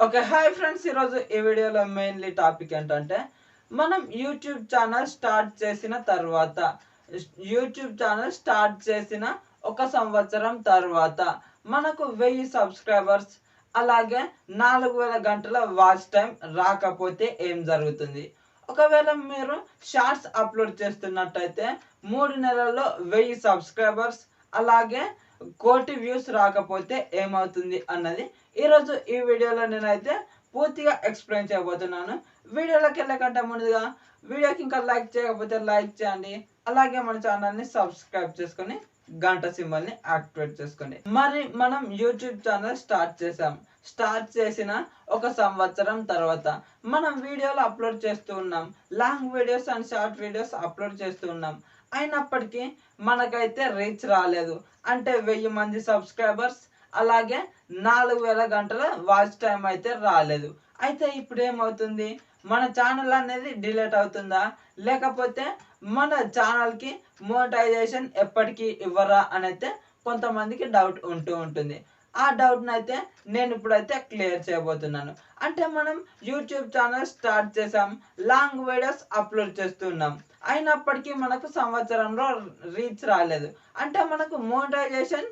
Okay. Hi friends. ఈరోజు ఈ వీడియోలో మెయిన్లీ టాపిక్ ఏంటంటే, మనం యూట్యూబ్ ఛానల్ స్టార్ట్ చేసిన 1 సంవత్సరం తర్వాత మనకు 1000 సబ్స్క్రైబర్స్ అలాగే 4000 గంటల వాచ్ టైం రాకపోతే ఏం జరుగుతుంది? ఒకవేళ మీరు షార్ట్స్ అప్లోడ్ చేస్తున్నట్టయితే 3 నెలల్లో 1000 సబ్స్క్రైబర్స్ అలాగే 1,00,00,000 వ్యూస్ రాకపోతే ఏమవుతుంది అన్నది ఈరోజు ఈ వీడియోలో నేనైతే పూర్తిగా ఎక్స్ప్లెయిన్ చేయబోతున్నాను. వీడియోలోకి వెళ్ళే కంటే ముందుగా వీడియోకి ఇంకా లైక్ చేయకపోతే లైక్ చేయండి. అలాగే మన ఛానల్ని సబ్స్క్రైబ్ చేసుకొని గంట సింబల్ని యాక్టివేట్ చేసుకోండి. మరి మనం యూట్యూబ్ ఛానల్ స్టార్ట్ చేసిన 1 సంవత్సరం తర్వాత మనం వీడియోలు అప్లోడ్ చేస్తూ ఉన్నాం. Long videos and short videos upload చేస్తూ ఉన్నాం. అయినప్పటికీ మనకైతే రీచ్ రాలేదు. అంటే 1000 మంది సబ్స్క్రైబర్స్ అలాగే 4000 గంటల వాచ్ టైం అయితే రాలేదు. అయితే ఇప్పుడు ఏమవుతుంది? మన ఛానల్ అనేది డిలీట్ అవుతుందా? లేకపోతే మన ఛానల్కి మోనటైజేషన్ ఎప్పటికీ ఇవ్వరా అనైతే కొంతమందికి డౌట్ ఉంటుంది. ఆ డౌట్ని అయితే నేను ఇప్పుడైతే క్లియర్ చేయబోతున్నాను. అంటే మనం యూట్యూబ్ ఛానల్ స్టార్ట్ చేసాం, లాంగ్ వీడియోస్ అప్లోడ్ చేస్తున్నాం. అయినప్పటికీ మనకు సంవత్సరంలో రీచ్ రాలేదు. అంటే మనకు మోనటైజేషన్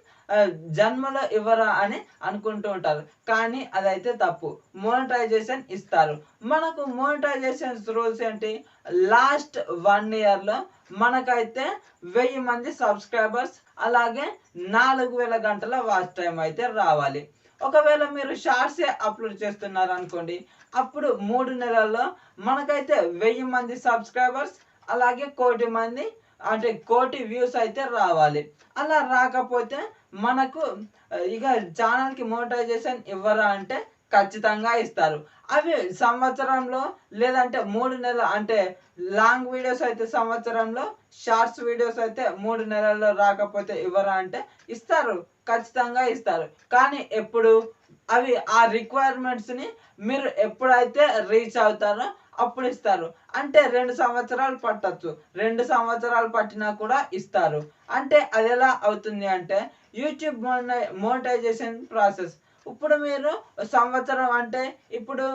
జన్మలో ఇవ్వరా అని అనుకుంటూ ఉంటారు. కానీ అదైతే తప్పు. మోనటైజేషన్ ఇస్తారు. మనకు మోనటైజేషన్ రూల్స్ ఏంటి? లాస్ట్ 1 ఇయర్లో మనకైతే 1000 మంది సబ్స్క్రైబర్స్ అలాగే 4000 గంటల వాచ్ టైం అయితే రావాలి. ఒకవేళ మీరు షార్ట్సే అప్లోడ్ చేస్తున్నారు అనుకోండి, అప్పుడు 3 నెలల్లో మనకైతే 1000 మంది సబ్స్క్రైబర్స్ అలాగే 1,00,00,000 మంది అంటే 1,00,00,000 వ్యూస్ అయితే రావాలి. అలా రాకపోతే మనకు ఇక ఛానల్కి మోనటైజేషన్ ఇవ్వరా అంటే ఖచ్చితంగా ఇస్తారు. అవి సంవత్సరంలో లేదంటే 3 నెలలు అంటే లాంగ్ వీడియోస్ అయితే సంవత్సరంలో, షార్ట్స్ వీడియోస్ అయితే 3 నెలల్లో రాకపోతే ఇవ్వరా అంటే ఇస్తారు. ఖచ్చితంగా ఇస్తారు. కానీ ఎప్పుడు? అవి ఆ రిక్వైర్మెంట్స్ని మీరు ఎప్పుడైతే రీచ్ అవుతారో అప్పుడు ఇస్తారు. అంటే 2 సంవత్సరాలు పట్టొచ్చు. 2 సంవత్సరాలు పట్టినా కూడా ఇస్తారు. అంటే అది ఎలా అవుతుంది అంటే యూట్యూబ్ మోనటైజేషన్ ప్రాసెస్. ఇప్పుడు మీరు సంవత్సరం అంటే ఇప్పుడు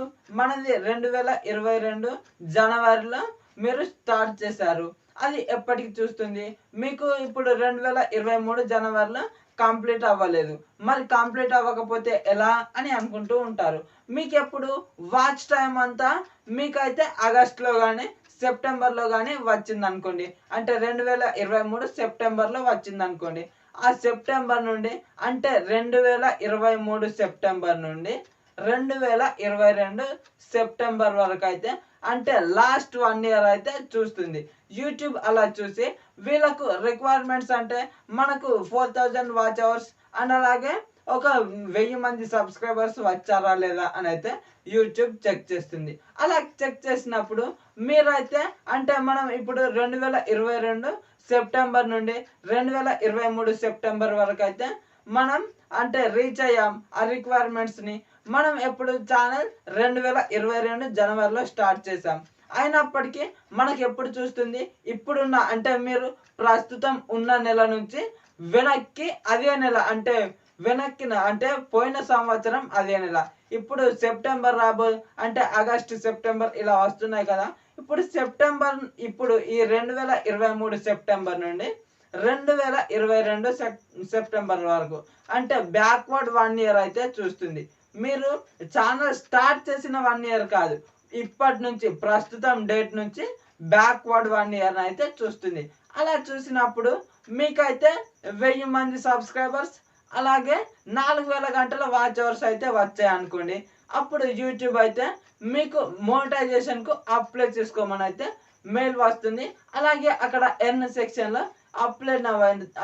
మనది 2022 జనవరిలో మీరు స్టార్ట్ చేశారు. అది ఎప్పటికి చూస్తుంది? మీకు ఇప్పుడు 2023 జనవరిలో కంప్లీట్ అవ్వలేదు. మరి కంప్లీట్ అవ్వకపోతే ఎలా అని అనుకుంటూ ఉంటారు. మీకెప్పుడు వాచ్ టైం అంతా మీకైతే ఆగస్టులో కానీ సెప్టెంబర్లో కానీ వచ్చిందనుకోండి. అంటే 2023 సెప్టెంబర్లో వచ్చిందనుకోండి. ఆ సెప్టెంబర్ నుండి అంటే 2023 సెప్టెంబర్ నుండి 2022 సెప్టెంబర్ వరకు అయితే అంటే లాస్ట్ 1 ఇయర్ అయితే చూస్తుంది. యూట్యూబ్ అలా చూసి వీళ్ళకు రిక్వైర్మెంట్స్ అంటే మనకు 4000 వాచ్ అవర్స్ అండ్ అలాగే ఒక 1000 మంది సబ్స్క్రైబర్స్ వచ్చారా లేదా అని అయితే యూట్యూబ్ చెక్ చేస్తుంది. అలా చెక్ చేసినప్పుడు మీరైతే అంటే మనం ఇప్పుడు 2022 సెప్టెంబర్ నుండి 2023 సెప్టెంబర్ వరకు అయితే మనం అంటే రీచ్ అయ్యాం ఆ రిక్వైర్మెంట్స్ని. మనం ఎప్పుడు ఛానల్ 2022 జనవరిలో స్టార్ట్ చేసాం. అయినప్పటికీ మనకి ఎప్పుడు చూస్తుంది? ఇప్పుడున్న అంటే మీరు ప్రస్తుతం ఉన్న నెల నుంచి వెనక్కి అదే నెల అంటే వెనక్కిన అంటే పోయిన సంవత్సరం అదే నెల. ఇప్పుడు సెప్టెంబర్ అంటే ఆగస్టు సెప్టెంబర్ ఇలా వస్తున్నాయి కదా. ఇప్పుడు సెప్టెంబర్ ఇప్పుడు ఈ 2023 సెప్టెంబర్ నుండి 2022 సెప్టెంబర్ వరకు అంటే బ్యాక్వర్డ్ 1 ఇయర్ అయితే చూస్తుంది. మీరు ఛానల్ స్టార్ట్ చేసిన 1 ఇయర్ కాదు, ఇప్పటి నుంచి ప్రస్తుతం డేట్ నుంచి బ్యాక్వర్డ్ 1 ఇయర్ అయితే చూస్తుంది. అలా చూసినప్పుడు మీకైతే 1000 మంది సబ్స్క్రైబర్స్ అలాగే 4000 గంటల వాచ్ అవర్స్ అయితే వచ్చాయి అనుకోండి. అప్పుడు యూట్యూబ్ అయితే మీకు మోనటైజేషన్కు అప్లై చేసుకోమని అయితే మెయిల్ వస్తుంది. అలాగే అక్కడ ఎర్న్ సెక్షన్లో అప్లై నౌ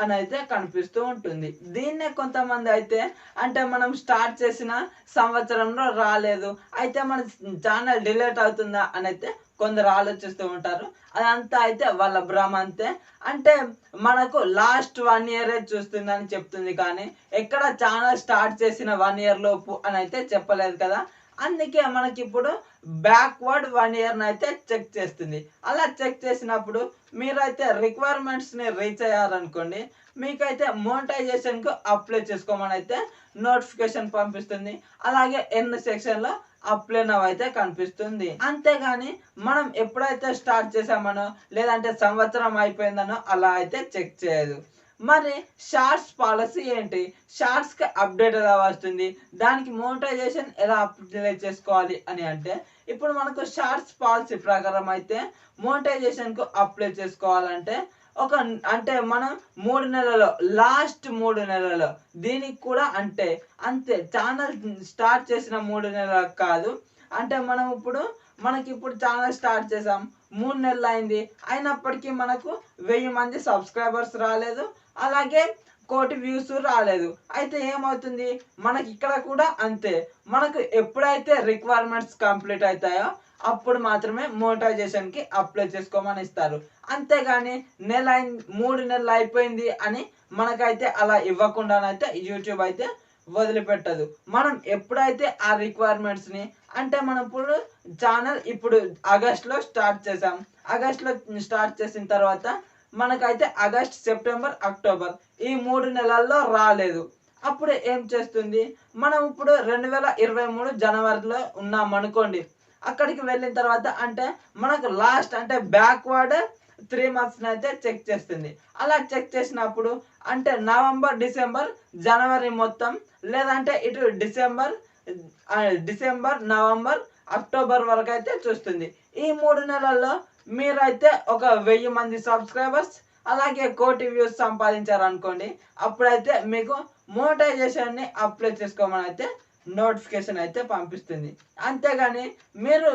అని అయితే కనిపిస్తూ ఉంటుంది. దీన్నే కొంతమంది అయితే అంటే మనం స్టార్ట్ చేసిన సంవత్సరంలో రాలేదు, అయితే మన ఛానల్ డిలీట్ అవుతుందా అని అయితే కొందరు ఆలోచిస్తూ ఉంటారు. అదంతా అయితే వాళ్ళ భ్రమ అంతే. అంటే మనకు లాస్ట్ 1 ఇయరే చూస్తుందని చెప్తుంది కానీ ఎక్కడ ఛానల్ స్టార్ట్ చేసిన 1 ఇయర్ లోపు అని అయితే చెప్పలేదు కదా. అందుకే మనకి ఇప్పుడు బ్యాక్వర్డ్ 1 ఇయర్ అయితే చెక్ చేస్తుంది. అలా చెక్ చేసినప్పుడు మీరైతే రిక్వైర్మెంట్స్ని రీచ్ అయ్యారనుకోండి, మీకైతే మోనటైజేషన్కు అప్లై చేసుకోమని అయితే నోటిఫికేషన్ పంపిస్తుంది. అలాగే ఎన్ సెక్షన్లో అప్లై నౌ అయితే కనిపిస్తుంది. అంతేగాని మనం ఎప్పుడైతే స్టార్ట్ చేసామనో లేదంటే సంవత్సరం అయిపోయిందనో అలా అయితే చెక్ చేయదు. మరి షార్ట్స్ పాలసీ ఏంటి? షార్ట్స్కి అప్డేట్ ఎలా వస్తుంది? దానికి మోనటైజేషన్ ఎలా అప్లై చేసుకోవాలి అని అంటే, ఇప్పుడు మనకు షార్ట్స్ పాలసీ ప్రకారం అయితే మోనటైజేషన్కు అప్లై చేసుకోవాలంటే అంటే మనం 3 నెలలో లాస్ట్ 3 నెలలో దీనికి కూడా అంతే ఛానల్ స్టార్ట్ చేసిన 3 నెలలకు కాదు. అంటే మనకిప్పుడు ఛానల్ స్టార్ట్ చేసాం, 3 నెలలు అయింది, అయినప్పటికీ మనకు 1000 మంది సబ్స్క్రైబర్స్ రాలేదు, అలాగే 1,000,000 వ్యూస్ రాలేదు. అయితే ఏమవుతుంది, మనకి ఇక్కడ కూడా అంతే. మనకు ఎప్పుడైతే రిక్వైర్మెంట్స్ కంప్లీట్ అవుతాయో అప్పుడు మాత్రమే మోనటైజేషన్కి అప్లై చేసుకోమని ఇస్తారు. అంతేగాని 3 నెలలు అయిపోయింది అని మనకైతే అలా ఇవ్వకుండానైతే యూట్యూబ్ అయితే వదిలిపెట్టదు. మనం ఎప్పుడైతే ఆ రిక్వైర్మెంట్స్ని మనం ఇప్పుడు ఛానల్ ఆగస్ట్లో స్టార్ట్ చేసాం. ఆగస్ట్లో స్టార్ట్ చేసిన తర్వాత మనకైతే ఆగస్ట్, సెప్టెంబర్, అక్టోబర్ ఈ 3 నెలల్లో రాలేదు. అప్పుడు ఏం చేస్తుంది, మనం ఇప్పుడు 2023 జనవరిలో ఉన్నాం అనుకోండి. అక్కడికి వెళ్ళిన తర్వాత మనకు లాస్ట్ బ్యాక్వర్డ్ 3 మంత్స్ని అయితే చెక్ చేస్తుంది. అలా చెక్ చేసినప్పుడు నవంబర్, డిసెంబర్, జనవరి మొత్తం, లేదంటే ఇటు డిసెంబర్, నవంబర్, అక్టోబర్ వరకు అయితే చూస్తుంది. ఈ 3 నెలల్లో మీరైతే ఒక 1000 మంది సబ్స్క్రైబర్స్ అలాగే 1,000,000 వ్యూస్ సంపాదించారనుకోండి, అప్పుడైతే మీకు మోనటైజేషన్ని అప్లై చేసుకోమని అయితే నోటిఫికేషన్ అయితే పంపిస్తుంది. అంతేగాని మీరు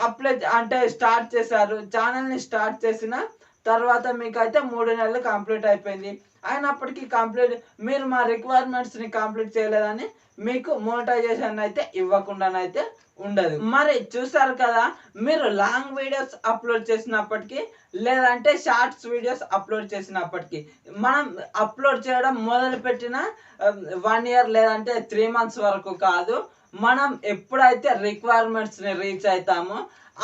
అప్లై స్టార్ట్ చేశారు, ఛానల్ని స్టార్ట్ చేసిన తర్వాత మీకైతే 3 నెలలు కంప్లీట్ అయిపోయింది, అయినప్పటికీ మీరు మా రిక్వైర్మెంట్స్ని కంప్లీట్ చేయలేదని మీకు మోనటైజేషన్ అయితే ఇవ్వకుండానైతే ఉండదు. మరి చూసారు కదా, మీరు లాంగ్ వీడియోస్ అప్లోడ్ చేసినప్పటికీ లేదంటే షార్ట్స్ వీడియోస్ అప్లోడ్ చేసినప్పటికీ మనం అప్లోడ్ చేయడం మొదలుపెట్టిన 1 ఇయర్ లేదంటే 3 మంత్స్ వరకు కాదు. మనం ఎప్పుడైతే రిక్వైర్మెంట్స్ని రీచ్ అవుతామో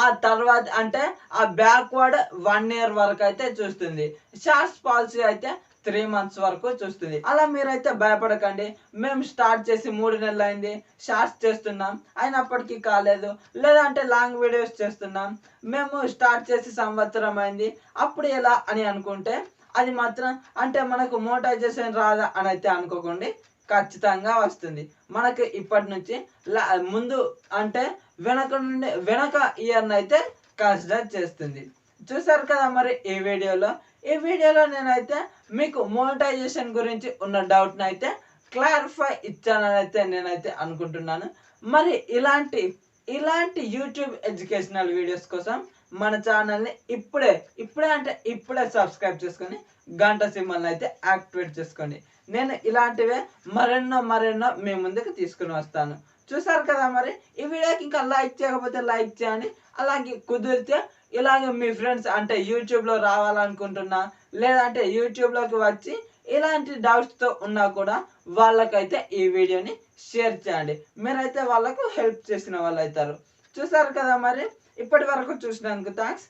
ఆ తర్వాత ఆ బ్యాక్వర్డ్ 1 ఇయర్ వరకు అయితే చూస్తుంది. షార్ట్స్ పాలసీ అయితే 3 మంత్స్ వరకు చూస్తుంది. అలా మీరైతే భయపడకండి. మేము స్టార్ట్ చేసి 3 నెలలు అయింది, షార్ట్స్ చేస్తున్నాం, అయినప్పటికీ కాలేదు, లేదంటే లాంగ్ వీడియోస్ చేస్తున్నాం, మేము స్టార్ట్ చేసి సంవత్సరం అయింది, అప్పుడు ఎలా అని అనుకుంటే అది మాత్రం మనకు మోనటైజేషన్ రాదా అని అయితే అనుకోకండి. ఖచ్చితంగా వస్తుంది. మనకి ఇప్పటి నుంచి ముందు వెనక ఇయర్ని అయితే కన్సిడర్ చేస్తుంది. చూసారు కదా మరి ఈ వీడియోలో నేనైతే మీకు మోనటైజేషన్ గురించి ఉన్న డౌట్ని అయితే క్లారిఫై ఇచ్చానని అయితే నేనైతే అనుకుంటున్నాను. మరి ఇలాంటి యూట్యూబ్ ఎడ్యుకేషనల్ వీడియోస్ కోసం మన ఛానల్ని ఇప్పుడే సబ్స్క్రైబ్ చేసుకొని గంట సింబల్ని అయితే యాక్టివేట్ చేసుకోండి. నేను ఇలాంటివే మరెన్నో మీ ముందుకు తీసుకుని వస్తాను. చూసారు కదా మరి ఈ వీడియోకి ఇంకా లైక్ చేయకపోతే లైక్ చేయండి. అలాగే కుదిరితే ఇలాగే మీ ఫ్రెండ్స్ యూట్యూబ్లో రావాలనుకుంటున్నా లేదంటే యూట్యూబ్లోకి వచ్చి ఇలాంటి డౌట్స్తో ఉన్నా కూడా వాళ్ళకైతే ఈ వీడియోని షేర్ చేయండి. మీరైతే వాళ్ళకు హెల్ప్ చేసిన వాళ్ళు అవుతారు. చూసారు కదా మరి ఇప్పటి వరకు చూసినందుకు థ్యాంక్స్.